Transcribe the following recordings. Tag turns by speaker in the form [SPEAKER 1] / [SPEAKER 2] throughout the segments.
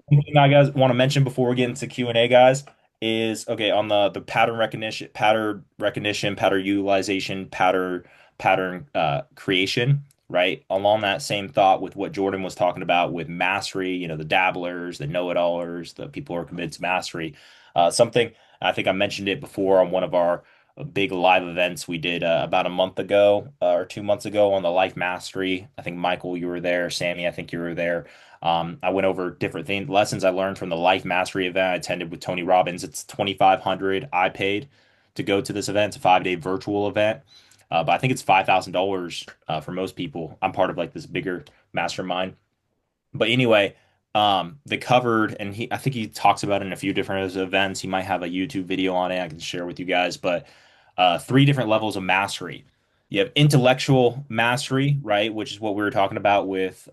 [SPEAKER 1] One thing I guys want to mention before we get into Q&A, guys, is okay on the pattern utilization, pattern creation, right? Along that same thought with what Jordan was talking about with mastery, the dabblers, the know-it-allers, the people who are committed to mastery. Something I think I mentioned it before on one of our big live events we did about a month ago or 2 months ago on the life mastery. I think Michael, you were there. Sammy, I think you were there. I went over different things, lessons I learned from the Life Mastery event I attended with Tony Robbins. It's 2,500 I paid to go to this event. It's a 5-day virtual event, but I think it's $5,000 for most people. I'm part of like this bigger mastermind. But anyway, they covered, and I think he talks about it in a few different events. He might have a YouTube video on it I can share with you guys, but three different levels of mastery. You have intellectual mastery, right, which is what we were talking about with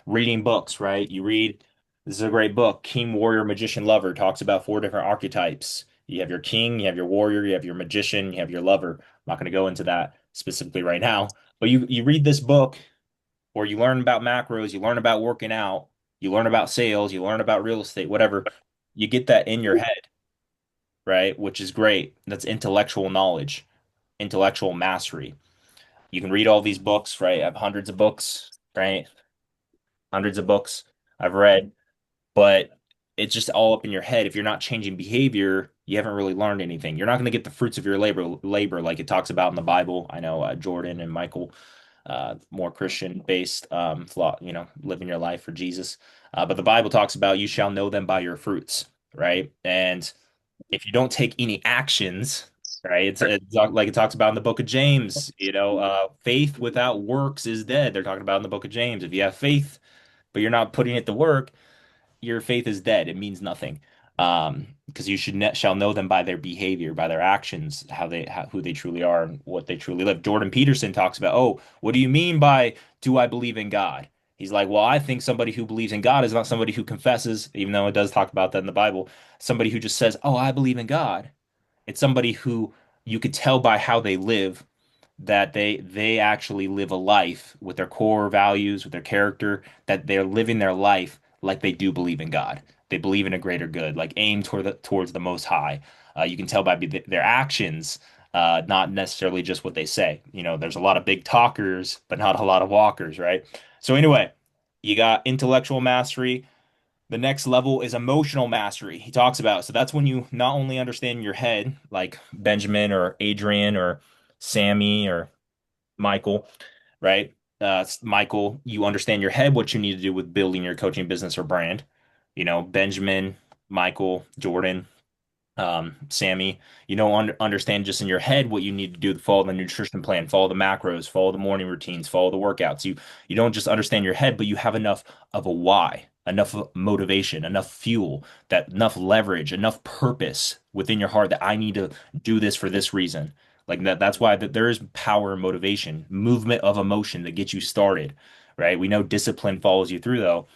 [SPEAKER 1] reading books, right? You read, this is a great book, King, Warrior, Magician, Lover, talks about four different archetypes. You have your king, you have your warrior, you have your magician, you have your lover. I'm not going to go into that specifically right now, but you read this book or you learn about macros, you learn about working out, you learn about sales, you learn about real estate, whatever. You get that in your head, right? Which is great. That's intellectual knowledge, intellectual mastery. You can read all these books, right? I have hundreds of books, right? Hundreds of books I've read, but it's just all up in your head. If you're not changing behavior, you haven't really learned anything. You're not going to get the fruits of your labor like it talks about in the Bible. I know Jordan and Michael, more Christian based, living your life for Jesus. But the Bible talks about you shall know them by your fruits, right? And if you don't take any actions, right, it's like it talks about in the book of James, faith without works is dead. They're talking about in the book of James. If you have faith, but you're not putting it to work, your faith is dead. It means nothing. Because you shall know them by their behavior, by their actions, who they truly are and what they truly live. Jordan Peterson talks about, oh, what do you mean by do I believe in God? He's like, well, I think somebody who believes in God is not somebody who confesses, even though it does talk about that in the Bible. Somebody who just says, oh, I believe in God. It's somebody who you could tell by how they live that they actually live a life with their core values, with their character, that they're living their life like they do believe in God. They believe in a greater good, like aim towards the Most High. You can tell by their actions, not necessarily just what they say. There's a lot of big talkers, but not a lot of walkers, right? So anyway, you got intellectual mastery. The next level is emotional mastery. He talks about. So that's when you not only understand your head, like Benjamin or Adrian or Sammy or Michael, right? Michael, you understand your head, what you need to do with building your coaching business or brand. Benjamin, Michael, Jordan, Sammy, understand just in your head what you need to do to follow the nutrition plan, follow the macros, follow the morning routines, follow the workouts. You don't just understand your head, but you have enough of a why, enough motivation, enough fuel, that enough leverage, enough purpose within your heart that I need to do this for this reason. Like that's why that there is power and motivation, movement of emotion that gets you started, right? We know discipline follows you through though,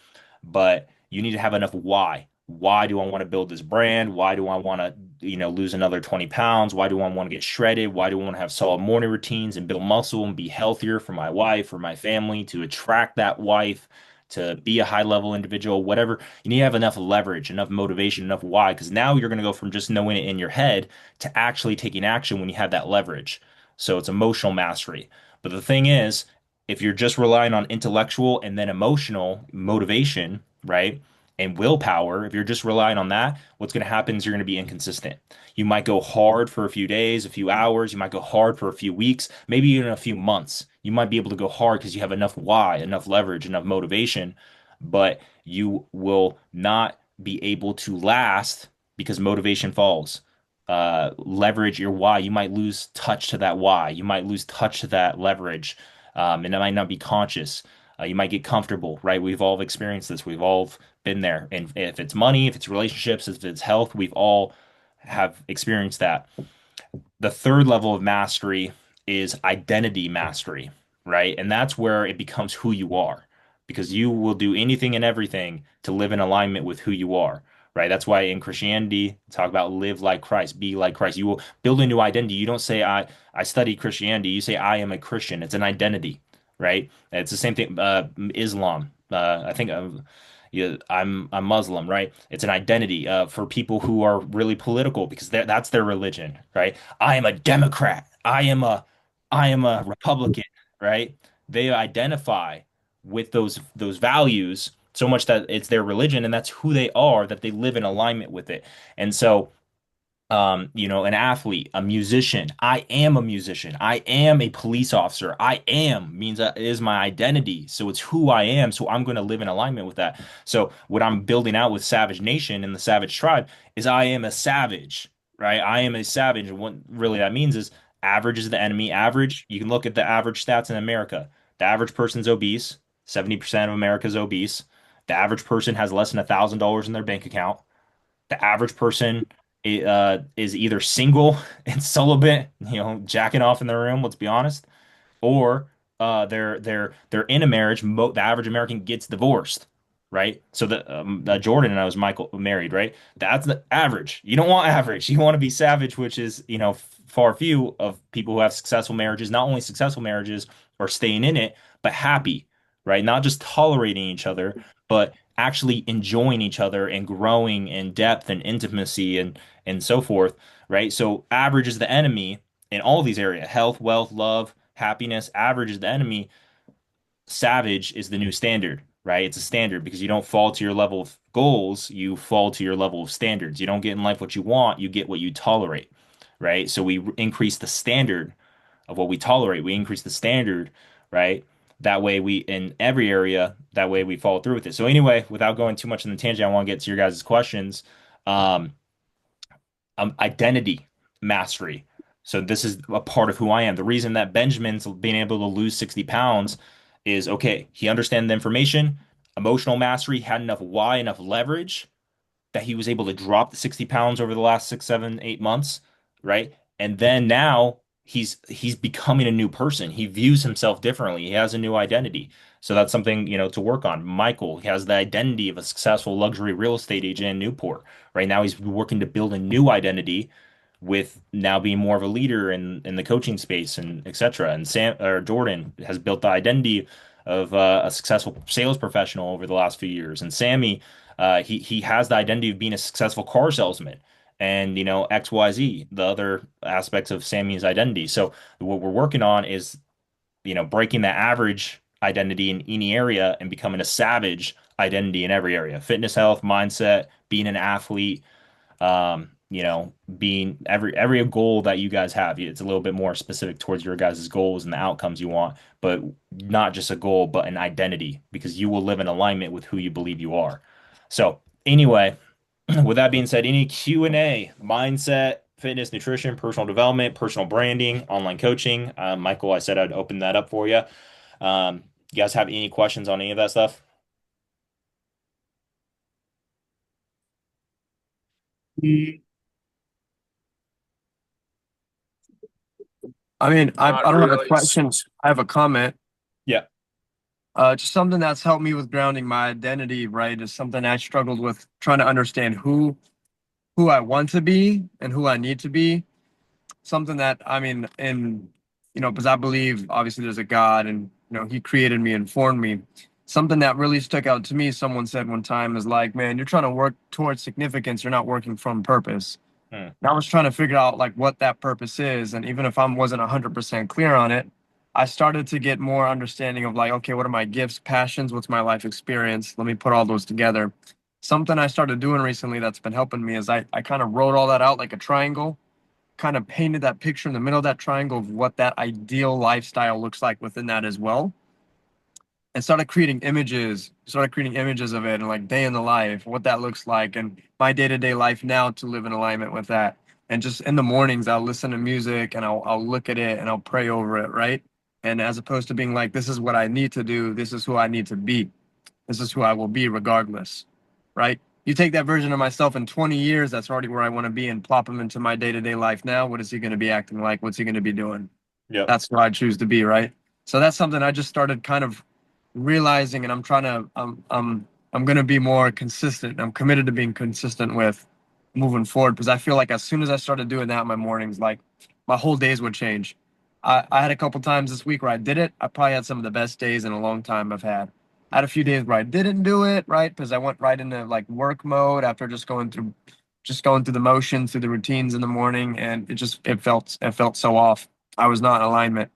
[SPEAKER 1] but you need to have enough why. Why do I want to build this brand? Why do I want to, lose another 20 pounds? Why do I want to get shredded? Why do I want to have solid morning routines and build muscle and be healthier for my wife, for my family, to attract that wife, to be a high level individual, whatever. You need to have enough leverage, enough motivation, enough why, because now you're going to go from just knowing it in your head to actually taking action when you have that leverage. So it's emotional mastery. But the thing is, if you're just relying on intellectual and then emotional motivation, right? And willpower, if you're just relying on that, what's going to happen is you're going to be inconsistent. You might go hard for a few days, a few hours. You might go hard for a few weeks, maybe even a few months. You might be able to go hard because you have enough why, enough leverage, enough motivation, but you will not be able to last because motivation falls. Leverage your why. You might lose touch to that why. You might lose touch to that leverage, and it might not be conscious. You might get comfortable, right? We've all experienced this. We've all been there. And if it's money, if it's relationships, if it's health, we've all have experienced that. The third level of mastery is identity mastery, right? And that's where it becomes who you are because you will do anything and everything to live in alignment with who you are, right? That's why in Christianity, talk about live like Christ, be like Christ. You will build a new identity. You don't say I study Christianity. You say I am a Christian. It's an identity, right? It's the same thing. Islam. I think I'm Muslim, right? It's an identity for people who are really political because that's their religion, right? I am a Democrat. I am a Republican, right? They identify with those values so much that it's their religion and that's who they are, that they live in alignment with it. And so an athlete, a musician. I am a musician. I am a police officer. I am means that is my identity. So it's who I am. So I'm going to live in alignment with that. So what I'm building out with Savage Nation and the Savage Tribe is I am a savage, right? I am a savage. And what really that means is average is the enemy. Average, you can look at the average stats in America. The average person's obese. 70% of America's obese. The average person has less than $1,000 in their bank account. The average person is either single and celibate, jacking off in their room, let's be honest, or they're in a marriage. The average American gets divorced, right? So Jordan and I was Michael married, right? That's the average. You don't want average. You want to be savage, which is far few of people who have successful marriages. Not only successful marriages are staying in it, but happy, right? Not just tolerating each other, but actually enjoying each other and growing in depth and intimacy and so forth, right? So average is the enemy in all these areas: health, wealth, love, happiness. Average is the enemy. Savage is the new standard, right? It's a standard because you don't fall to your level of goals, you fall to your level of standards. You don't get in life what you want, you get what you tolerate, right? So we increase the standard of what we tolerate. We increase the standard, right? That way we in every area, that way we follow through with it. So anyway, without going too much in the tangent, I want to get to your guys' questions. Um, Identity mastery. So this is a part of who I am. The reason that Benjamin's being able to lose 60 pounds is okay, he understands the information, emotional mastery, had enough why, enough leverage that he was able to drop the 60 pounds over the last 6, 7, 8 months, right? And then now he's becoming a new person. He views himself differently. He has a new identity. So that's something, to work on. Michael has the identity of a successful luxury real estate agent in Newport. Right now he's working to build a new identity with now being more of a leader in the coaching space and etc. And Sam or Jordan has built the identity of a successful sales professional over the last few years. And Sammy, he has the identity of being a successful car salesman. And XYZ, the other aspects of Sammy's identity. So what we're working on is breaking the average identity in any area and becoming a savage identity in every area: fitness, health, mindset, being an athlete, being every goal that you guys have. It's a little bit more specific towards your guys' goals and the outcomes you want, but not just a goal, but an identity, because you will live in alignment with who you believe you are. So anyway, with that being said, any Q&A, mindset, fitness, nutrition, personal development, personal branding, online coaching. Michael, I said I'd open that up for you. You guys have any questions on any of that stuff?
[SPEAKER 2] I mean, I
[SPEAKER 3] Not
[SPEAKER 2] don't have a
[SPEAKER 3] really.
[SPEAKER 2] question. I have a comment.
[SPEAKER 1] Yeah.
[SPEAKER 2] Just something that's helped me with grounding my identity, right, is something I struggled with trying to understand who I want to be and who I need to be. Something that I mean, because I believe obviously there's a God and He created me and formed me. Something that really stuck out to me, someone said one time, is like, man, you're trying to work towards significance, you're not working from purpose.
[SPEAKER 1] Hmm.
[SPEAKER 2] And I was trying to figure out like what that purpose is. And even if I wasn't 100% clear on it, I started to get more understanding of like, okay, what are my gifts, passions? What's my life experience? Let me put all those together. Something I started doing recently that's been helping me is I kind of wrote all that out like a triangle, kind of painted that picture in the middle of that triangle of what that ideal lifestyle looks like within that as well, and started creating images of it and like day in the life, what that looks like, and my day-to-day life now to live in alignment with that. And just in the mornings, I'll listen to music and I'll look at it and I'll pray over it, right? And as opposed to being like, this is what I need to do, this is who I need to be, this is who I will be regardless, right? You take that version of myself in 20 years, that's already where I want to be, and plop him into my day-to-day life now. What is he going to be acting like? What's he going to be doing?
[SPEAKER 1] Yep.
[SPEAKER 2] That's who I choose to be, right? So that's something I just started kind of realizing, and I'm trying to I'm going to be more consistent. I'm committed to being consistent with moving forward, because I feel like as soon as I started doing that in my mornings, like my whole days would change. I had a couple times this week where I did it. I probably had some of the best days in a long time I've had. I had a few days where I didn't do it, right? Because I went right into like work mode after just going through the motions, through the routines in the morning, and it felt so off. I was not in alignment.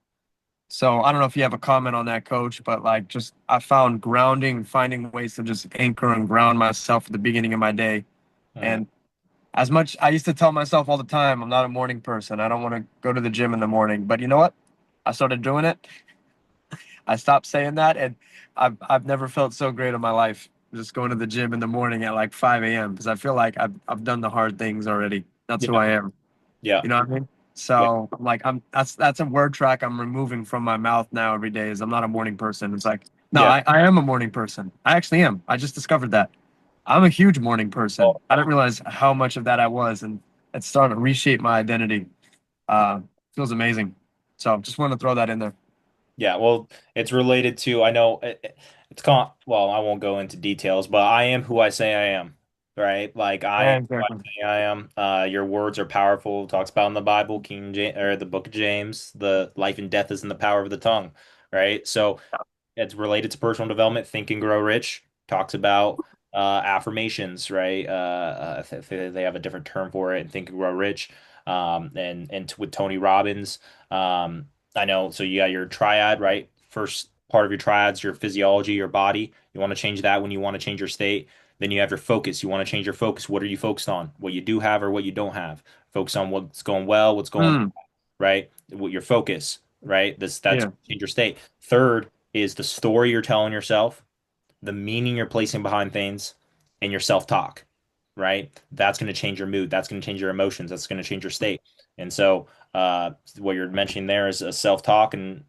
[SPEAKER 2] So I don't know if you have a comment on that, coach, but like just I found grounding, finding ways to just anchor and ground myself at the beginning of my day.
[SPEAKER 1] Mhm.
[SPEAKER 2] And as much I used to tell myself all the time, I'm not a morning person. I don't want to go to the gym in the morning. But you know what? I started doing it. I stopped saying that, and I've never felt so great in my life. Just going to the gym in the morning at like 5 a.m. because I feel like I've done the hard things already. That's who
[SPEAKER 1] Yeah.
[SPEAKER 2] I am.
[SPEAKER 1] Yeah.
[SPEAKER 2] You know what I mean?
[SPEAKER 1] Yeah.
[SPEAKER 2] So I'm like that's a word track I'm removing from my mouth now every day is I'm not a morning person. It's like, no,
[SPEAKER 1] Yeah.
[SPEAKER 2] I am a morning person. I actually am. I just discovered that. I'm a huge morning person.
[SPEAKER 1] Well,
[SPEAKER 2] I didn't realize how much of that I was, and it's starting to reshape my identity. Uh, Feels amazing. So just want to throw that in there.
[SPEAKER 1] yeah. Well, it's related to, I know it's con well, I won't go into details, but I am who I say I am, right? Like I am
[SPEAKER 2] Yeah,
[SPEAKER 1] who I
[SPEAKER 2] exactly.
[SPEAKER 1] say I am. Your words are powerful. It talks about in the Bible, King James or the book of James, the life and death is in the power of the tongue, right? So it's related to personal development. Think and Grow Rich talks about affirmations, right? They have a different term for it. Think and Grow Rich, and with Tony Robbins, I know. So you got your triad, right? First part of your triad's your physiology, your body. You want to change that when you want to change your state. Then you have your focus. You want to change your focus. What are you focused on? What you do have or what you don't have. Focus on what's going well, what's going
[SPEAKER 2] Mm,
[SPEAKER 1] right? What your focus, right? That's
[SPEAKER 2] yeah,
[SPEAKER 1] change your state. Third is the story you're telling yourself, the meaning you're placing behind things, and your self-talk, right? That's going to change your mood. That's going to change your emotions. That's going to change your state. And so, what you're mentioning there is a self-talk, and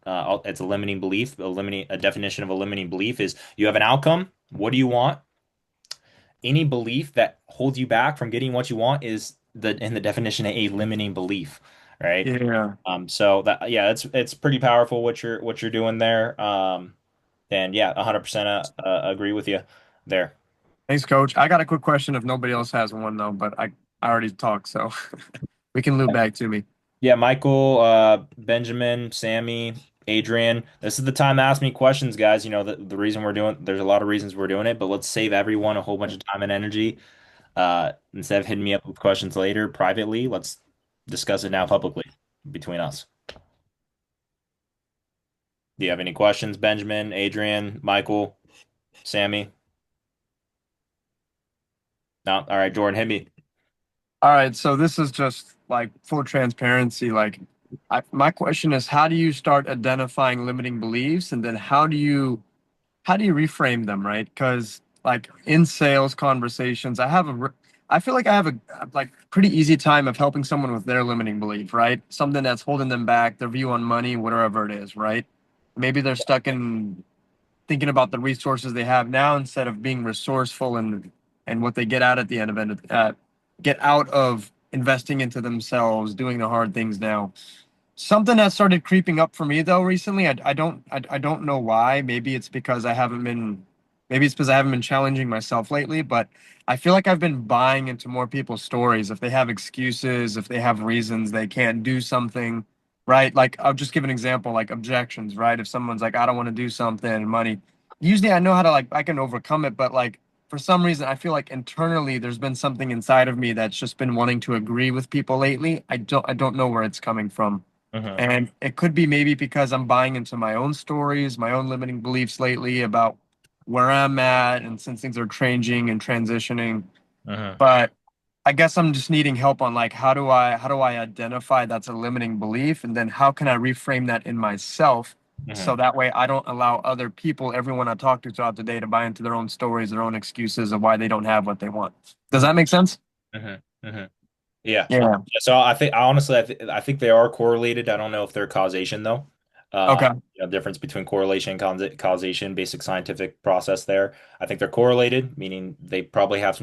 [SPEAKER 1] it's a limiting belief. A definition of a limiting belief is you have an outcome. What do you want? Any belief that holds you back from getting what you want is in the definition a limiting belief, right?
[SPEAKER 2] yeah.
[SPEAKER 1] So that yeah, it's pretty powerful what you're doing there. And yeah, 100% agree with you there.
[SPEAKER 2] Thanks, coach. I got a quick question if nobody else has one though, but I already talked, so we can loop back to me.
[SPEAKER 1] Yeah, Michael, Benjamin, Sammy, Adrian, this is the time to ask me questions, guys. You know, the reason there's a lot of reasons we're doing it, but let's save everyone a whole bunch of time and energy. Instead of hitting me up with questions later privately, let's discuss it now publicly between us. Do you have any questions, Benjamin, Adrian, Michael, Sammy? No? All right, Jordan, hit me.
[SPEAKER 2] All right, so this is just like full transparency. Like, my question is, how do you start identifying limiting beliefs, and then how do you reframe them, right? Because like in sales conversations, I feel like I have a like pretty easy time of helping someone with their limiting belief, right? Something that's holding them back, their view on money, whatever it is, right? Maybe they're stuck in thinking about the resources they have now instead of being resourceful and what they get out at the end of it, get out of investing into themselves, doing the hard things now. Something that started creeping up for me though recently. I don't know why. Maybe it's because I haven't been challenging myself lately, but I feel like I've been buying into more people's stories. If they have excuses, if they have reasons they can't do something, right? Like I'll just give an example, like objections, right? If someone's like, I don't want to do something, money. Usually I know how to like I can overcome it, but like for some reason I feel like internally there's been something inside of me that's just been wanting to agree with people lately. I don't know where it's coming from.
[SPEAKER 1] Hmm.
[SPEAKER 2] And it could be maybe because I'm buying into my own stories, my own limiting beliefs lately about where I'm at, and since things are changing and transitioning.
[SPEAKER 1] Hmm.
[SPEAKER 2] But I guess I'm just needing help on like how do I identify that's a limiting belief, and then how can I reframe that in myself so
[SPEAKER 1] Hmm.
[SPEAKER 2] that way I don't allow other people, everyone I talk to throughout the day, to buy into their own stories, their own excuses of why they don't have what they want. Does that make sense?
[SPEAKER 1] Hmm. Hmm. Yeah.
[SPEAKER 2] Yeah.
[SPEAKER 1] So I think honestly, I think they are correlated. I don't know if they're causation though.
[SPEAKER 2] Okay.
[SPEAKER 1] Difference between correlation and causation, basic scientific process there. I think they're correlated, meaning they probably have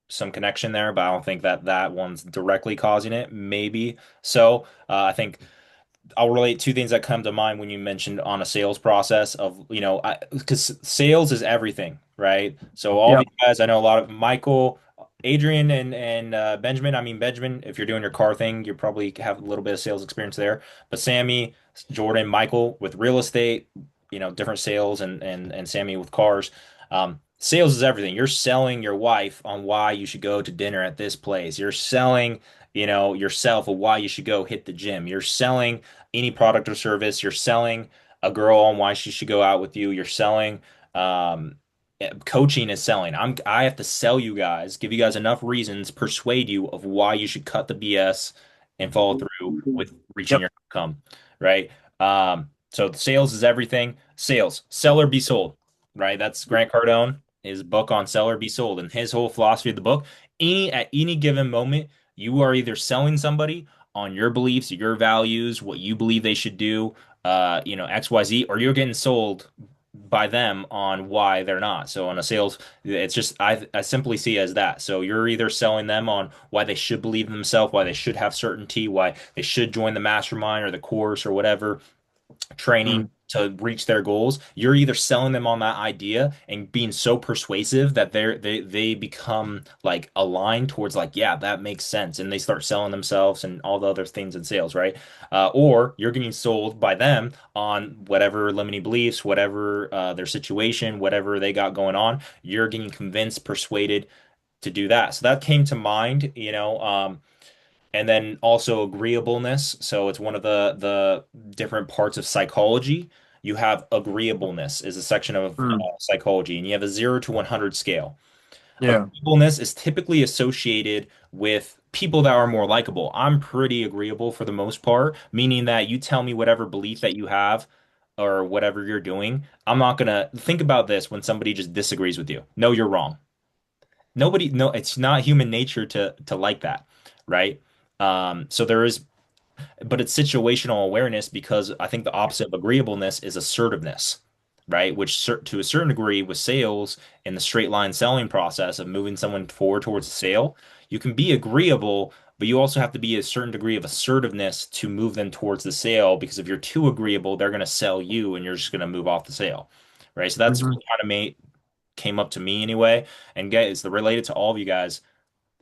[SPEAKER 1] some connection there, but I don't think that one's directly causing it. Maybe so. I think I'll relate two things that come to mind when you mentioned on a sales process of, because sales is everything, right? So all of
[SPEAKER 2] Yeah.
[SPEAKER 1] you guys, I know a lot of Michael, Adrian, and Benjamin. I mean, Benjamin, if you're doing your car thing, you probably have a little bit of sales experience there. But Sammy, Jordan, Michael with real estate, different sales and Sammy with cars. Sales is everything. You're selling your wife on why you should go to dinner at this place. You're selling, yourself of why you should go hit the gym. You're selling any product or service. You're selling a girl on why she should go out with you. You're selling, um, coaching is selling. I have to sell you guys, give you guys enough reasons, persuade you of why you should cut the BS and follow through with reaching
[SPEAKER 2] Yep.
[SPEAKER 1] your outcome, right? So sales is everything. Sales, sell or be sold, right? That's Grant Cardone, his book on sell or be sold, and his whole philosophy of the book. At any given moment, you are either selling somebody on your beliefs, your values, what you believe they should do, XYZ, or you're getting sold by them on why they're not. So on a sales, it's just I simply see it as that. So you're either selling them on why they should believe in themselves, why they should have certainty, why they should join the mastermind or the course or whatever training
[SPEAKER 2] Mm,
[SPEAKER 1] to reach their goals. You're either selling them on that idea and being so persuasive that they become like aligned towards like, yeah, that makes sense, and they start selling themselves and all the other things in sales, right? Or you're getting sold by them on whatever limiting beliefs, whatever their situation, whatever they got going on. You're getting convinced, persuaded to do that. So that came to mind, and then also agreeableness. So it's one of the different parts of psychology. You have agreeableness is a section of
[SPEAKER 2] mm,
[SPEAKER 1] psychology, and you have a 0 to 100 scale.
[SPEAKER 2] yeah.
[SPEAKER 1] Agreeableness is typically associated with people that are more likable. I'm pretty agreeable for the most part, meaning that you tell me whatever belief that you have or whatever you're doing. I'm not gonna think about this when somebody just disagrees with you. No, you're wrong. Nobody, no, it's not human nature to like that, right? So there is, but it's situational awareness because I think the opposite of agreeableness is assertiveness, right? Which to a certain degree with sales in the straight line selling process of moving someone forward towards a sale, you can be agreeable, but you also have to be a certain degree of assertiveness to move them towards the sale because if you're too agreeable, they're going to sell you and you're just going to move off the sale, right? So that's
[SPEAKER 2] Hmm.
[SPEAKER 1] what kind of made came up to me anyway. And guys, the related to all of you guys,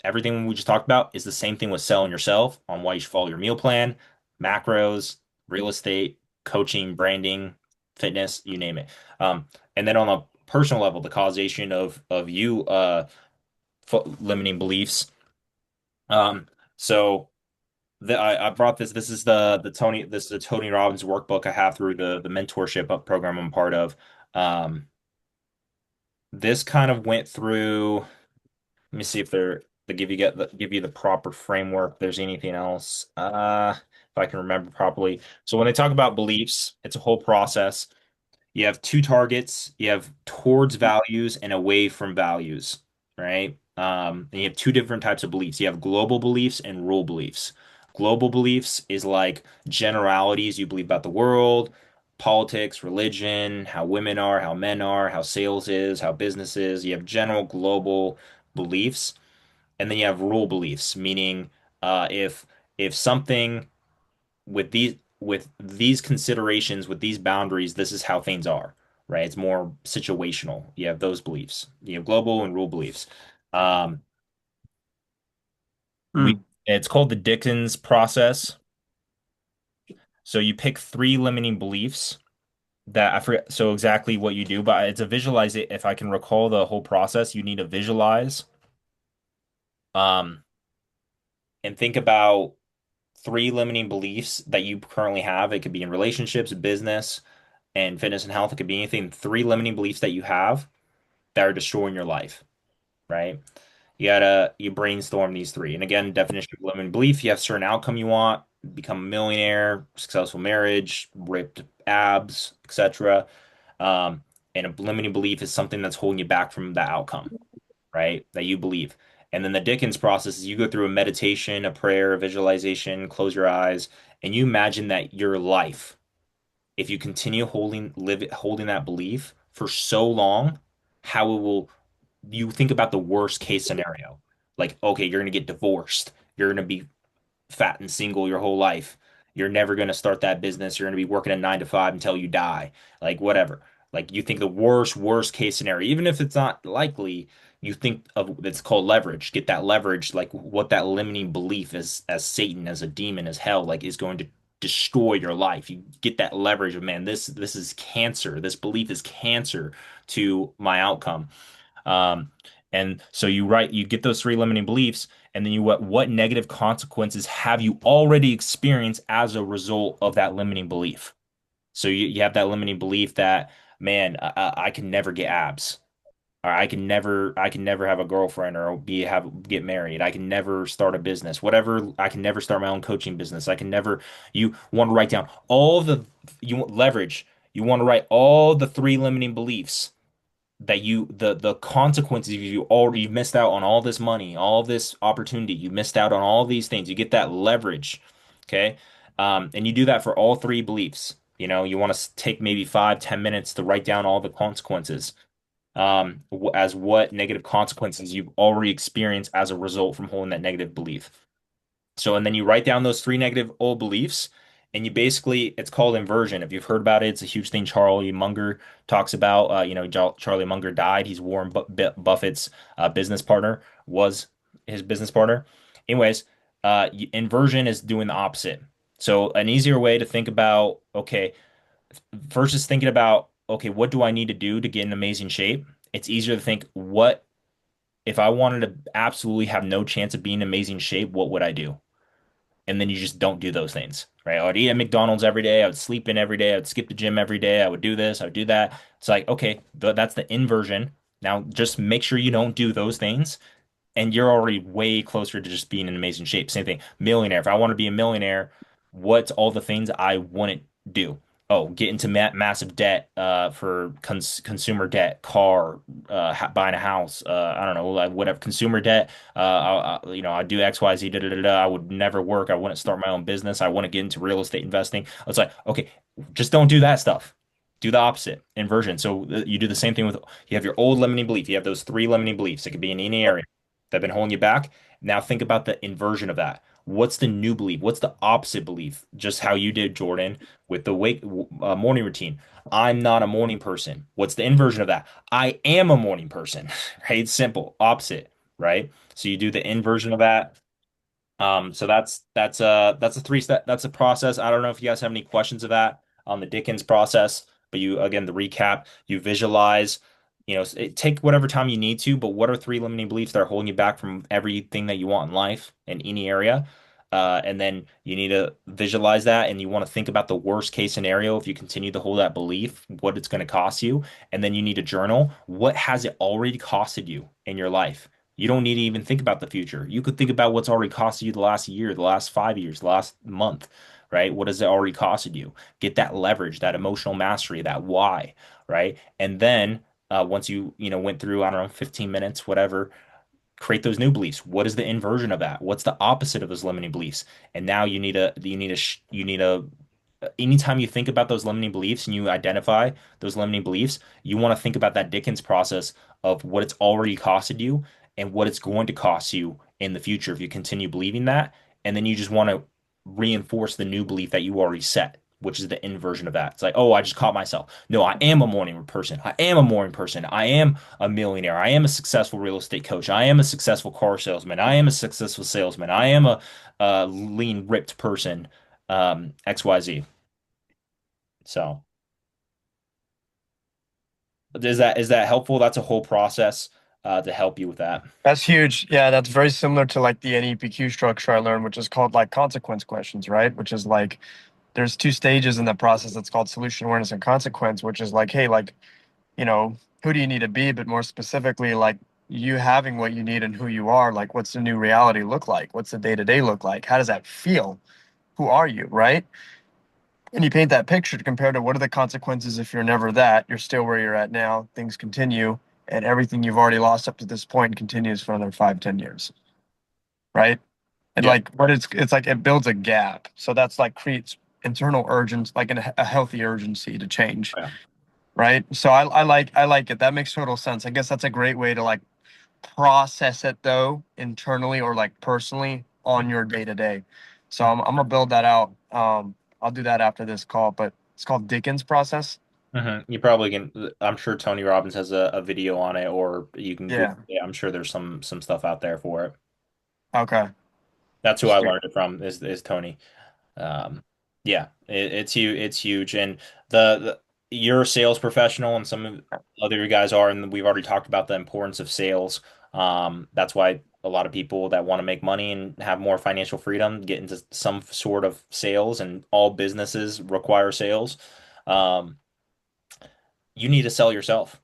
[SPEAKER 1] everything we just talked about is the same thing with selling yourself on why you should follow your meal plan, macros, real estate, coaching, branding, fitness, you name it. And then on a personal level, the causation of you limiting beliefs. Um, so I brought this. This is the Tony. This is the Tony Robbins workbook I have through the mentorship program I'm part of. Um, this kind of went through. Let me see if they give you the proper framework. If there's anything else, if I can remember properly. So when they talk about beliefs, it's a whole process. You have two targets. You have towards values and away from values, right? And you have two different types of beliefs. You have global beliefs and rule beliefs. Global beliefs is like generalities you believe about the world, politics, religion, how women are, how men are, how sales is, how business is. You have general global beliefs, and then you have rule beliefs, meaning if something with these considerations, with these boundaries, this is how things are, right? It's more situational. You have those beliefs. You have global and rule beliefs. Um, we
[SPEAKER 2] Mm,
[SPEAKER 1] it's called the Dickens process. So you pick three limiting beliefs that I forget so exactly what you do, but it's a visualize it. If I can recall the whole process, you need to visualize um and think about three limiting beliefs that you currently have. It could be in relationships, business, and fitness and health. It could be anything. Three limiting beliefs that you have that are destroying your life, right? You brainstorm these three. And again, definition of limiting belief, you have a certain outcome you want, become a millionaire, successful marriage, ripped abs, etc. And a limiting belief is something that's holding you back from that outcome, right? That you believe. And then the Dickens process is you go through a meditation, a prayer, a visualization, close your eyes, and you imagine that your life, if you continue holding that belief for so long, how it will you think about the worst case scenario. Like, okay, you're gonna get divorced. You're gonna be fat and single your whole life. You're never going to start that business. You're going to be working a 9 to 5 until you die. Like whatever. Like you think the worst case scenario, even if it's not likely, you think of it's called leverage. Get that leverage, like what that limiting belief is as Satan, as a demon, as hell, like is going to destroy your life. You get that leverage of, man, this is cancer. This belief is cancer to my outcome. Um, and so you get those three limiting beliefs, and then what negative consequences have you already experienced as a result of that limiting belief? So you have that limiting belief that, man, I can never get abs. Or I can never have a girlfriend or get married. I can never start a business. Whatever, I can never start my own coaching business. I can never, you want to write down all the, you want leverage. You want to write all the three limiting beliefs that the consequences you missed out on all this money, all this opportunity. You missed out on all these things. You get that leverage. Okay. And you do that for all three beliefs. You know, you want to take maybe 5, 10 minutes to write down all the consequences, as what negative consequences you've already experienced as a result from holding that negative belief. So, and then you write down those three negative old beliefs, and you basically, it's called inversion. If you've heard about it, it's a huge thing Charlie Munger talks about. Charlie Munger died. He's Warren Buffett's business partner, was his business partner. Anyways, inversion is doing the opposite. So, an easier way to think about, okay, first is thinking about, okay, what do I need to do to get in amazing shape? It's easier to think, what if I wanted to absolutely have no chance of being in amazing shape, what would I do? And then you just don't do those things, right? I would eat at McDonald's every day. I would sleep in every day. I would skip the gym every day. I would do this. I would do that. It's like, okay, that's the inversion. Now just make sure you don't do those things, and you're already way closer to just being in amazing shape. Same thing, millionaire. If I want to be a millionaire, what's all the things I wouldn't do? Oh, get into massive debt, for consumer debt, car, buying a house, I don't know, like whatever, consumer debt. I do X, Y, Z, da, da, da, da. I would never work. I wouldn't start my own business. I wouldn't get into real estate investing. It's like, okay, just don't do that stuff. Do the opposite, inversion. So you do the same thing with, you have your old limiting belief. You have those three limiting beliefs. It could be in any area that have been holding you back. Now think about the inversion of that. What's the new belief? What's the opposite belief? Just how you did, Jordan, with the morning routine. I'm not a morning person. What's the inversion of that? I am a morning person, right? It's simple, opposite, right? So you do the inversion of that. So that's a three-step, that's a process. I don't know if you guys have any questions of that on the Dickens process, but you, again, the recap, you visualize, take whatever time you need to, but what are three limiting beliefs that are holding you back from everything that you want in life in any area? And then you need to visualize that, and you want to think about the worst case scenario if you continue to hold that belief, what it's going to cost you. And then you need to journal, what has it already costed you in your life? You don't need to even think about the future. You could think about what's already costed you the last year, the last 5 years, the last month, right? What has it already costed you? Get that leverage, that emotional mastery, that why, right? And then once went through, I don't know, 15 minutes, whatever, create those new beliefs. What is the inversion of that? What's the opposite of those limiting beliefs? And now you need to anytime you think about those limiting beliefs and you identify those limiting beliefs, you want to think about that Dickens process of what it's already costed you and what it's going to cost you in the future if you continue believing that. And then you just want to reinforce the new belief that you already set, which is the inversion of that. It's like, oh, I just caught myself. No, I am a morning person. I am a morning person. I am a millionaire. I am a successful real estate coach. I am a successful car salesman. I am a successful salesman. I am a lean, ripped person. XYZ. So is that helpful? That's a whole process to help you with that.
[SPEAKER 2] That's huge. Yeah, that's very similar to like the NEPQ structure I learned, which is called like consequence questions, right? Which is like there's two stages in the process that's called solution awareness and consequence, which is like, hey, like, who do you need to be? But more specifically, like you having what you need and who you are, like what's the new reality look like? What's the day to day look like? How does that feel? Who are you, right? And you paint that picture compared to what are the consequences if you're never that, you're still where you're at now, things continue, and everything you've already lost up to this point continues for another 5, 10 years, right? And
[SPEAKER 1] Yeah.
[SPEAKER 2] like what it's like it builds a gap. So that's like creates internal urgency, like a healthy urgency to change,
[SPEAKER 1] Yeah.
[SPEAKER 2] right? So I like it. That makes total sense. I guess that's a great way to like process it though internally or like personally on your day to day. So I'm gonna build that out. I'll do that after this call, but it's called Dickens process.
[SPEAKER 1] You probably can. I'm sure Tony Robbins has a video on it, or you can Google
[SPEAKER 2] Yeah.
[SPEAKER 1] it. I'm sure there's some stuff out there for it.
[SPEAKER 2] Okay.
[SPEAKER 1] That's who I
[SPEAKER 2] Sweet.
[SPEAKER 1] learned it from, is Tony. Um, Yeah, it's huge. It's huge, and the you're a sales professional, and some of other guys are, and we've already talked about the importance of sales. That's why a lot of people that want to make money and have more financial freedom get into some sort of sales, and all businesses require sales. Um, you need to sell yourself.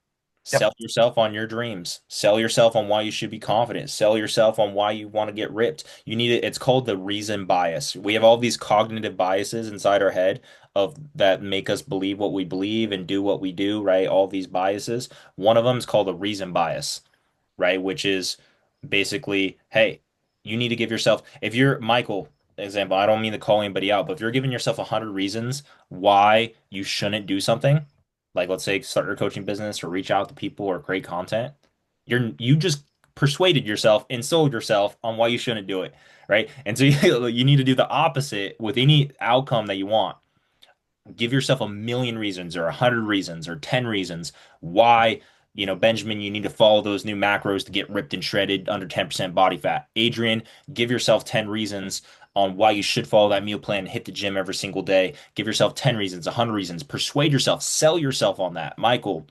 [SPEAKER 2] Yep.
[SPEAKER 1] Sell yourself on your dreams. Sell yourself on why you should be confident. Sell yourself on why you want to get ripped. You need it. It's called the reason bias. We have all these cognitive biases inside our head of that make us believe what we believe and do what we do, right? All these biases. One of them is called a reason bias, right? Which is basically, hey, you need to give yourself, if you're Michael, example, I don't mean to call anybody out, but if you're giving yourself 100 reasons why you shouldn't do something, like let's say start your coaching business or reach out to people or create content, you just persuaded yourself and sold yourself on why you shouldn't do it, right? And so you need to do the opposite with any outcome that you want. Give yourself a million reasons or 100 reasons or 10 reasons why, Benjamin, you need to follow those new macros to get ripped and shredded under 10% body fat. Adrian, give yourself 10 reasons on why you should follow that meal plan and hit the gym every single day. Give yourself 10 reasons, 100 reasons. Persuade yourself, sell yourself on that. Michael,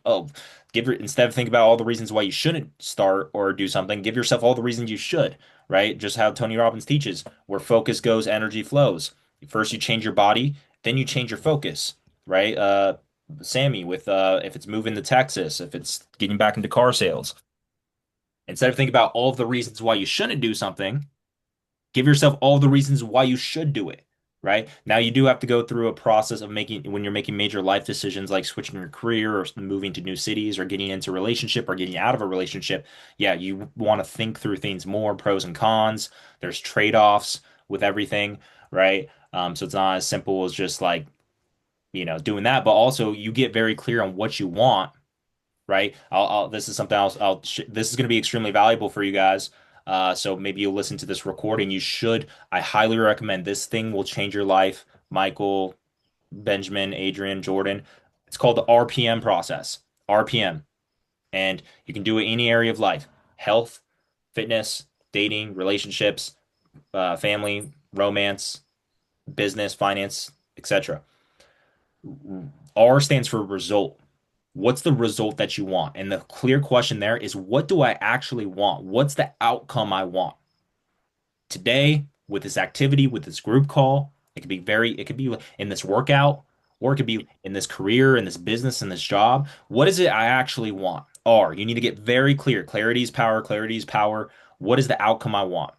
[SPEAKER 1] instead of thinking about all the reasons why you shouldn't start or do something, give yourself all the reasons you should, right? Just how Tony Robbins teaches, where focus goes, energy flows. First, you change your body, then you change your focus, right? Sammy, with if it's moving to Texas, if it's getting back into car sales, instead of thinking about all of the reasons why you shouldn't do something, give yourself all the reasons why you should do it, right? Now you do have to go through a process of making when you're making major life decisions like switching your career or moving to new cities or getting into a relationship or getting out of a relationship. Yeah, you want to think through things more, pros and cons. There's trade-offs with everything, right? So it's not as simple as just like doing that, but also you get very clear on what you want, right? This is something else. This is going to be extremely valuable for you guys. So maybe you'll listen to this recording. I highly recommend this thing will change your life. Michael, Benjamin, Adrian, Jordan. It's called the RPM process. RPM. And you can do it in any area of life: health, fitness, dating, relationships, family, romance, business, finance, etc. R stands for result. What's the result that you want? And the clear question there is, what do I actually want? What's the outcome I want? Today, with this activity, with this group call, it could be in this workout, or it could be in this career, in this business, in this job. What is it I actually want? R, you need to get very clear. Clarity is power, clarity is power. What is the outcome I want?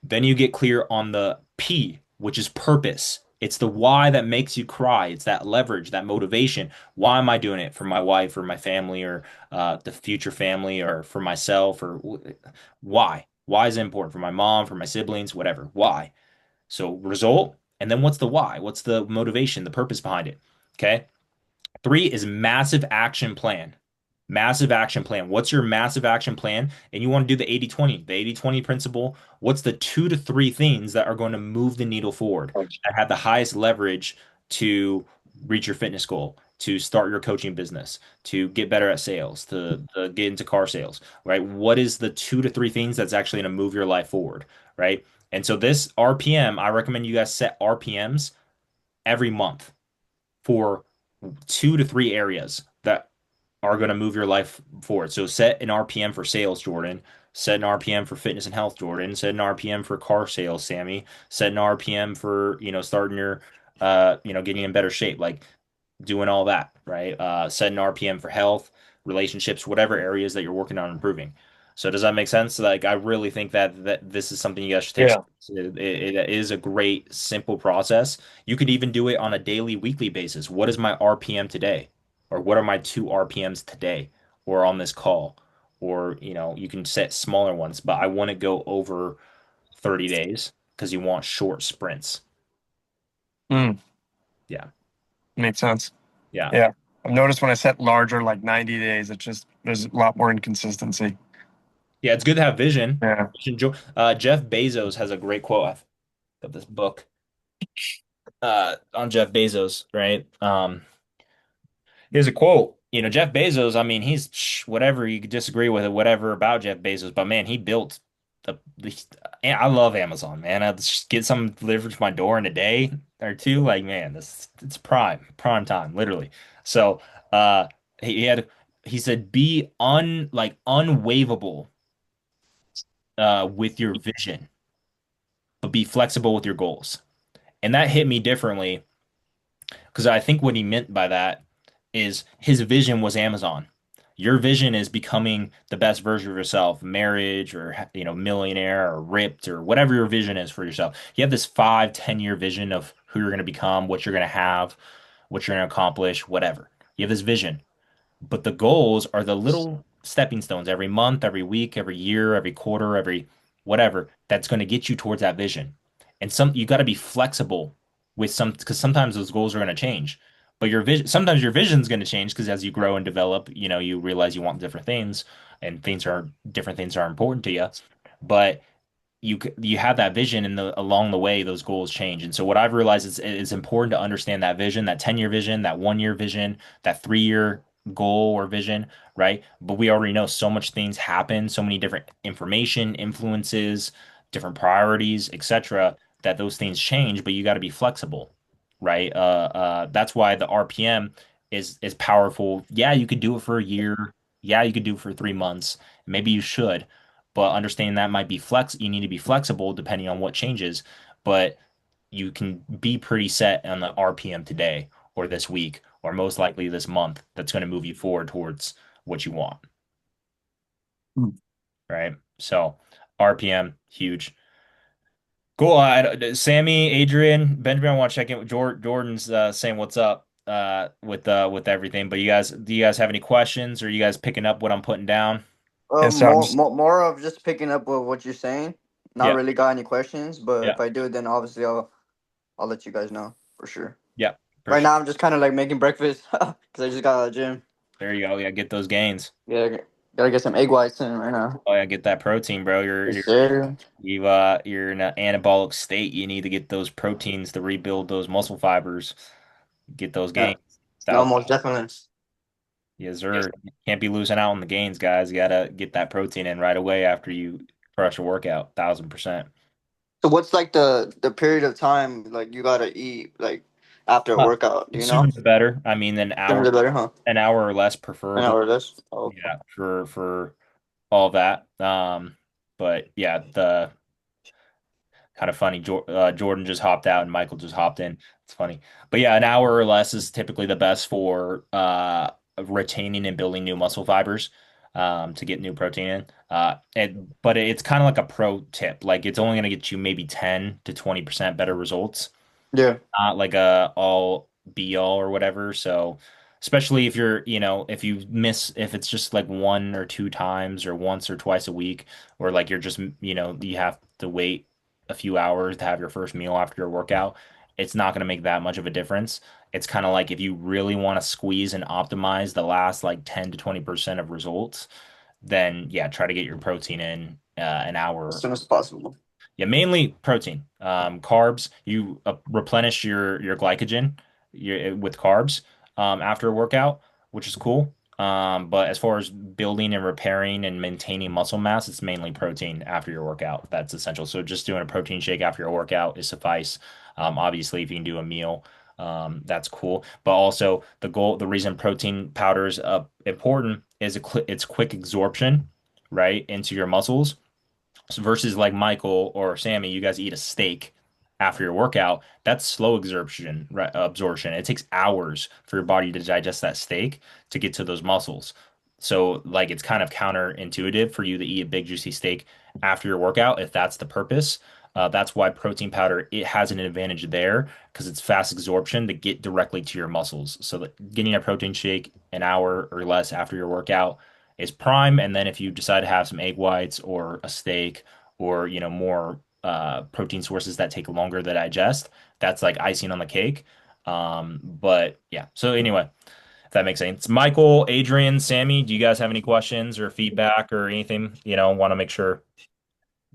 [SPEAKER 1] Then you get clear on the P, which is purpose. It's the why that makes you cry. It's that leverage, that motivation. Why am I doing it? For my wife or my family or the future family or for myself or why? Why is it important for my mom, for my siblings, whatever? Why? So result, and then what's the why? What's the motivation, the purpose behind it? Okay. Three is massive action plan. Massive action plan. What's your massive action plan? And you want to do the 80-20, the 80-20 principle. What's the 2 to 3 things that are going to move the needle forward, that have the highest leverage to reach your fitness goal, to start your coaching business, to get better at sales, to get into car sales, right? What is the 2 to 3 things that's actually going to move your life forward, right? And so this RPM, I recommend you guys set RPMs every month for 2 to 3 areas that are going to move your life forward. So set an RPM for sales, Jordan. Set an RPM for fitness and health, Jordan. Set an RPM for car sales, Sammy. Set an RPM for, starting your, getting in better shape, like doing all that, right? Set an RPM for health, relationships, whatever areas that you're working on improving. So does that make sense? Like, I really think that this is something you guys should take.
[SPEAKER 2] Yeah.
[SPEAKER 1] It is a great, simple process. You could even do it on a daily, weekly basis. What is my RPM today? Or what are my 2 RPMs today? Or on this call? Or, you can set smaller ones, but I want to go over 30 days because you want short sprints.
[SPEAKER 2] Mm,
[SPEAKER 1] Yeah.
[SPEAKER 2] makes sense.
[SPEAKER 1] Yeah.
[SPEAKER 2] Yeah. I've noticed when I set larger, like 90 days, it just, there's a lot more inconsistency.
[SPEAKER 1] Yeah, it's good to have vision.
[SPEAKER 2] Yeah.
[SPEAKER 1] Jeff Bezos has a great quote. I've got this book on Jeff Bezos, right? Here's a quote. Jeff Bezos, I mean, he's whatever you could disagree with it, whatever about Jeff Bezos, but man, he built I love Amazon, man. I just get something delivered to my door in a day or two. Like, man, this it's prime time, literally. So, uh, he had he said be unwaveable with your vision, but be flexible with your goals. And that hit me differently because I think what he meant by that is his vision was Amazon. Your vision is becoming the best version of yourself, marriage or millionaire or ripped or whatever your vision is for yourself. You have this 5, 10 year vision of who you're going to become, what you're going to have, what you're going to accomplish, whatever. You have this vision. But the goals are the little stepping stones every month, every week, every year, every quarter, every whatever that's going to get you towards that vision. And you got to be flexible with some because sometimes those goals are going to change. But your vision, sometimes your vision is going to change because as you grow and develop, you realize you want different things and different things are important to you. But you have that vision and along the way those goals change. And so what I've realized is it's important to understand that vision, that 10-year vision, that 1 year vision, that 3 year goal or vision, right? But we already know so much things happen, so many different information, influences, different priorities, etc., that those things change, but you got to be flexible, right? That's why the RPM is powerful. Yeah, you could do it for a year. Yeah, you could do it for 3 months. Maybe you should, but understanding that might be you need to be flexible depending on what changes, but you can be pretty set on the RPM today or this week or most likely this month that's going to move you forward towards what you want, right? So RPM huge. Cool. Sammy, Adrian, Benjamin, I want to check in with Jordan's saying what's up with everything. But do you guys have any questions or you guys picking up what I'm putting down?
[SPEAKER 2] Yes, sir.
[SPEAKER 3] More of just picking up with what you're saying. Not
[SPEAKER 1] Yeah.
[SPEAKER 3] really got any questions, but
[SPEAKER 1] Yeah.
[SPEAKER 3] if I do, then obviously I'll let you guys know for sure.
[SPEAKER 1] Yeah. For
[SPEAKER 3] Right
[SPEAKER 1] sure.
[SPEAKER 3] now, I'm just kind of like making breakfast because I just got out of the gym.
[SPEAKER 1] There you go. Yeah, get those gains.
[SPEAKER 3] Yeah, gotta get some egg whites in right now.
[SPEAKER 1] Oh yeah, get that protein, bro. You're
[SPEAKER 3] Yes,
[SPEAKER 1] you're
[SPEAKER 3] sir.
[SPEAKER 1] you're in an anabolic state. You need to get those proteins to rebuild those muscle fibers, get those
[SPEAKER 3] Yeah,
[SPEAKER 1] gains.
[SPEAKER 3] no,
[SPEAKER 1] Thousand.
[SPEAKER 3] most definitely.
[SPEAKER 1] Yes, sir. Can't be losing out on the gains, guys. You gotta get that protein in right away after you crush a workout. 1,000%.
[SPEAKER 3] So, what's like the period of time like you gotta eat like after a
[SPEAKER 1] Uh,
[SPEAKER 3] workout? Do you know?
[SPEAKER 1] Sooner the better. I mean,
[SPEAKER 3] Sooner the better, huh?
[SPEAKER 1] an hour or less,
[SPEAKER 3] An
[SPEAKER 1] preferably.
[SPEAKER 3] hour less. Oh, okay.
[SPEAKER 1] Yeah, for all that. But yeah, the kind of funny. Jordan just hopped out and Michael just hopped in. It's funny. But yeah, an hour or less is typically the best for retaining and building new muscle fibers to get new protein in. But it's kind of like a pro tip. Like it's only going to get you maybe 10 to 20% better results,
[SPEAKER 3] Yeah.
[SPEAKER 1] not like a all be all or whatever. So especially if if it's just like 1 or 2 times or once or twice a week, or like you're just, you have to wait a few hours to have your first meal after your workout, it's not going to make that much of a difference. It's kind of like if you really want to squeeze and optimize the last like 10 to 20% of results, then yeah, try to get your protein in an
[SPEAKER 3] As
[SPEAKER 1] hour.
[SPEAKER 3] soon as possible.
[SPEAKER 1] Yeah, mainly protein. Carbs, you replenish your glycogen with carbs after a workout, which is cool. But as far as building and repairing and maintaining muscle mass, it's mainly protein after your workout. That's essential. So just doing a protein shake after your workout is suffice. Obviously, if you can do a meal, that's cool. But also the reason protein powder is important is it's quick absorption, right, into your muscles. So versus like Michael or Sammy, you guys eat a steak after your workout. That's slow absorption, right, absorption. It takes hours for your body to digest that steak to get to those muscles. So like it's kind of counterintuitive for you to eat a big juicy steak after your workout if that's the purpose. That's why protein powder it has an advantage there because it's fast absorption to get directly to your muscles. So that getting a protein shake an hour or less after your workout is prime. And then if you decide to have some egg whites or a steak or more protein sources that take longer to digest, that's like icing on the cake. But yeah. So anyway, if that makes sense. Michael, Adrian, Sammy, do you guys have any questions or feedback or anything? Want to make sure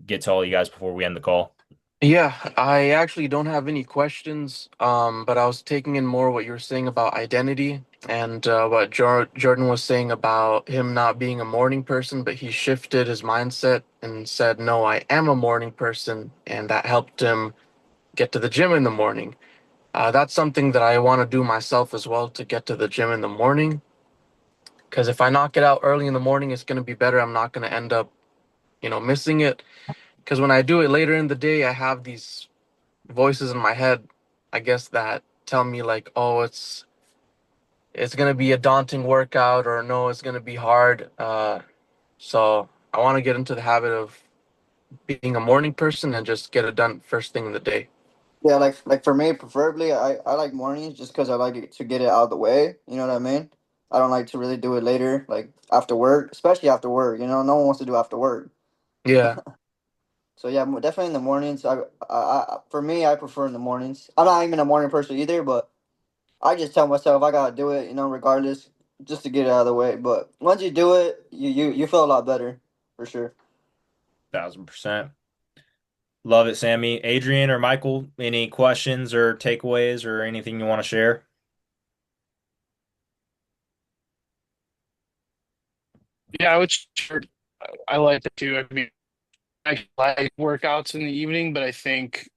[SPEAKER 1] get to all you guys before we end the call.
[SPEAKER 2] Yeah, I actually don't have any questions, but I was taking in more what you were saying about identity and what Jordan was saying about him not being a morning person, but he shifted his mindset and said, "No, I am a morning person," and that helped him get to the gym in the morning. That's something that I want to do myself as well to get to the gym in the morning. Because if I knock it out early in the morning, it's going to be better. I'm not going to end up, missing it. Because when I do it later in the day, I have these voices in my head, I guess, that tell me like, oh, it's gonna be a daunting workout, or no, it's gonna be hard. So I want to get into the habit of being a morning person and just get it done first thing in the day.
[SPEAKER 3] Yeah, like for me, preferably, I like mornings just because I like it to get it out of the way. You know what I mean? I don't like to really do it later, like after work, especially after work. You know, no one wants to do after work.
[SPEAKER 2] Yeah,
[SPEAKER 3] So yeah, definitely in the mornings. For me, I prefer in the mornings. I'm not even a morning person either, but I just tell myself I gotta do it. You know, regardless, just to get it out of the way. But once you do it, you feel a lot better, for sure.
[SPEAKER 1] 1000%. Love it, Sammy. Adrian or Michael, any questions or takeaways or anything you want to share?
[SPEAKER 4] Yeah, I would sure. I like it too. I mean, I like workouts in the evening, but I think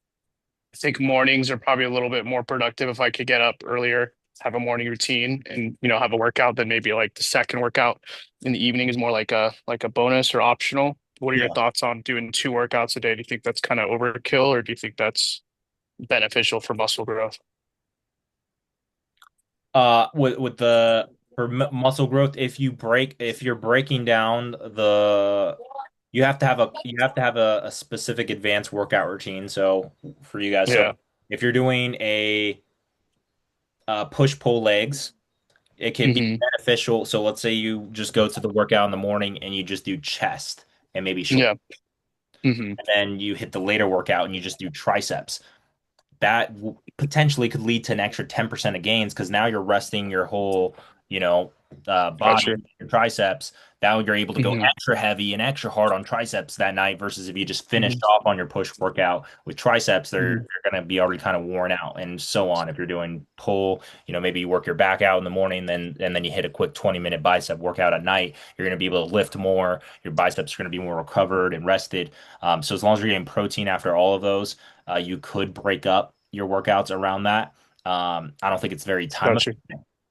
[SPEAKER 4] mornings are probably a little bit more productive if I could get up earlier, have a morning routine, and have a workout. Then maybe like the second workout in the evening is more like a bonus or optional. What are your
[SPEAKER 1] Yeah.
[SPEAKER 4] thoughts on doing two workouts a day? Do you think that's kind of overkill, or do you think that's beneficial for muscle growth?
[SPEAKER 1] With the for muscle growth, if you're breaking down you have to have a specific advanced workout routine. So for you guys, so
[SPEAKER 4] Yeah.
[SPEAKER 1] if you're doing a push pull legs, it could be
[SPEAKER 4] Hmm.
[SPEAKER 1] beneficial. So let's say you just go to the workout in the morning and you just do chest and maybe shoulder,
[SPEAKER 4] Yeah. Hmm.
[SPEAKER 1] and then you hit the later workout and you just do triceps. That potentially could lead to an extra 10% of gains because now you're resting your whole, you know, body,
[SPEAKER 4] Gotcha.
[SPEAKER 1] your triceps. Now you're able to go
[SPEAKER 4] Hmm.
[SPEAKER 1] extra heavy and extra hard on triceps that night versus if you just finished
[SPEAKER 4] Hmm.
[SPEAKER 1] off on your push workout with triceps,
[SPEAKER 4] Hmm.
[SPEAKER 1] they're going to be already kind of worn out and so on. If you're doing pull, maybe you work your back out in the morning, then you hit a quick 20-minute bicep workout at night, you're going to be able to lift more. Your biceps are going to be more recovered and rested. So as long as you're getting protein after all of those, you could break up your workouts around that. I don't think it's very
[SPEAKER 4] Gotcha.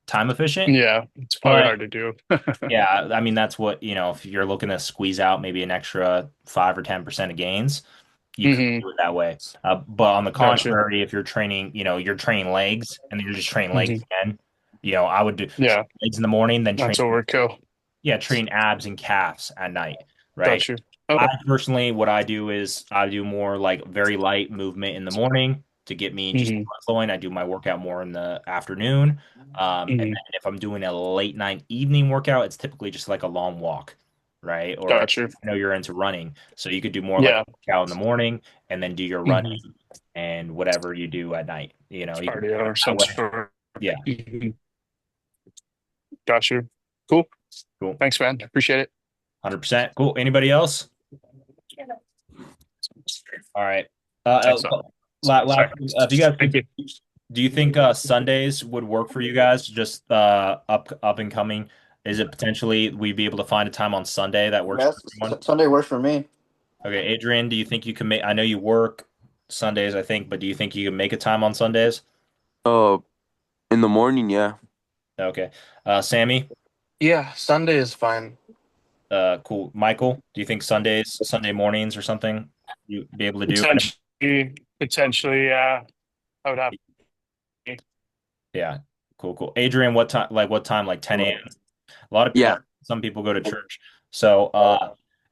[SPEAKER 1] time efficient,
[SPEAKER 4] Yeah, it's probably
[SPEAKER 1] but
[SPEAKER 4] hard to do.
[SPEAKER 1] yeah, I mean that's what, if you're looking to squeeze out maybe an extra 5 or 10% of gains, you could
[SPEAKER 4] Hmm.
[SPEAKER 1] do it that way. But on the
[SPEAKER 4] Gotcha.
[SPEAKER 1] contrary, if you're training, you're training legs and you're just training legs
[SPEAKER 4] Hmm.
[SPEAKER 1] again, I would do
[SPEAKER 4] Yeah,
[SPEAKER 1] legs in the morning, then
[SPEAKER 4] that's overkill.
[SPEAKER 1] train abs and calves at night, right?
[SPEAKER 4] Got you.
[SPEAKER 1] I
[SPEAKER 4] Okay.
[SPEAKER 1] personally, what I do is I do more like very light movement in the morning to get me just
[SPEAKER 4] Hmm.
[SPEAKER 1] blood flowing. I do my workout more in the afternoon. And
[SPEAKER 4] Hmm.
[SPEAKER 1] then if I'm doing a late night evening workout, it's typically just like a long walk, right? Or
[SPEAKER 4] Got you.
[SPEAKER 1] I know you're into running, so you could do more like a
[SPEAKER 4] Yeah.
[SPEAKER 1] workout in the morning and then do your running
[SPEAKER 4] Hmm.
[SPEAKER 1] and whatever you do at night. You can
[SPEAKER 4] Cardio
[SPEAKER 1] do it
[SPEAKER 4] or
[SPEAKER 1] that
[SPEAKER 4] some
[SPEAKER 1] way.
[SPEAKER 4] sort.
[SPEAKER 1] Yeah,
[SPEAKER 4] Mhm. Got you. Cool.
[SPEAKER 1] cool.
[SPEAKER 4] Thanks, man. Appreciate it.
[SPEAKER 1] 100%. Cool. Anybody else? All right.
[SPEAKER 4] Thanks, man. Sorry.
[SPEAKER 1] Last, if you guys
[SPEAKER 4] Thank
[SPEAKER 1] could,
[SPEAKER 4] you.
[SPEAKER 1] do you think Sundays would work for you guys? Just up and coming. Is it potentially we'd be able to find a time on Sunday that works for
[SPEAKER 3] Yes,
[SPEAKER 1] everyone?
[SPEAKER 3] Sunday works for me.
[SPEAKER 1] Okay, Adrian, do you think you can make? I know you work Sundays, I think, but do you think you can make a time on Sundays?
[SPEAKER 5] Uh, in the morning, yeah.
[SPEAKER 1] Okay. Sammy,
[SPEAKER 2] yeah, Sunday is fine.
[SPEAKER 1] cool. Michael, do you think Sunday mornings or something you be able to do?
[SPEAKER 4] Potentially, yeah. I would have to.
[SPEAKER 1] Yeah, cool, cool. Adrian, what time? Like what time? Like 10 a.m. A lot of
[SPEAKER 5] Yeah.
[SPEAKER 1] some people go to church. So,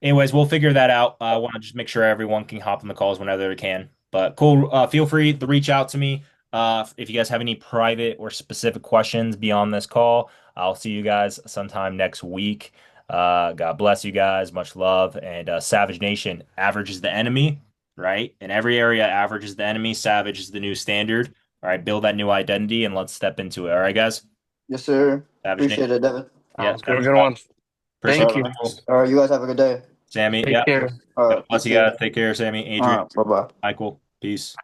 [SPEAKER 1] anyways, we'll figure that out. I want to just make sure everyone can hop on the calls whenever they can. But cool. Feel free to reach out to me if you guys have any private or specific questions beyond this call. I'll see you guys sometime next week. God bless you guys. Much love. And Savage Nation, average is the enemy, right? In every area, average is the enemy. Savage is the new standard. All right, build that new identity and let's step into it. All right, guys.
[SPEAKER 3] Yes, sir.
[SPEAKER 1] Savage Nation.
[SPEAKER 3] Appreciate it, Devin.
[SPEAKER 1] Yeah,
[SPEAKER 2] Sounds
[SPEAKER 4] Have a
[SPEAKER 2] good.
[SPEAKER 1] Savage.
[SPEAKER 4] good one.
[SPEAKER 1] Appreciate
[SPEAKER 3] All
[SPEAKER 2] Thank
[SPEAKER 3] right,
[SPEAKER 2] you.
[SPEAKER 1] you,
[SPEAKER 3] man.
[SPEAKER 1] Michael.
[SPEAKER 3] All right, you guys have a good day.
[SPEAKER 1] Sammy.
[SPEAKER 2] Take
[SPEAKER 1] Yeah.
[SPEAKER 2] care.
[SPEAKER 3] All
[SPEAKER 1] God
[SPEAKER 3] right, you
[SPEAKER 1] bless you
[SPEAKER 3] too.
[SPEAKER 1] guys. Take care, Sammy,
[SPEAKER 3] All
[SPEAKER 1] Adrian,
[SPEAKER 3] right, bye bye.
[SPEAKER 1] Michael. Peace.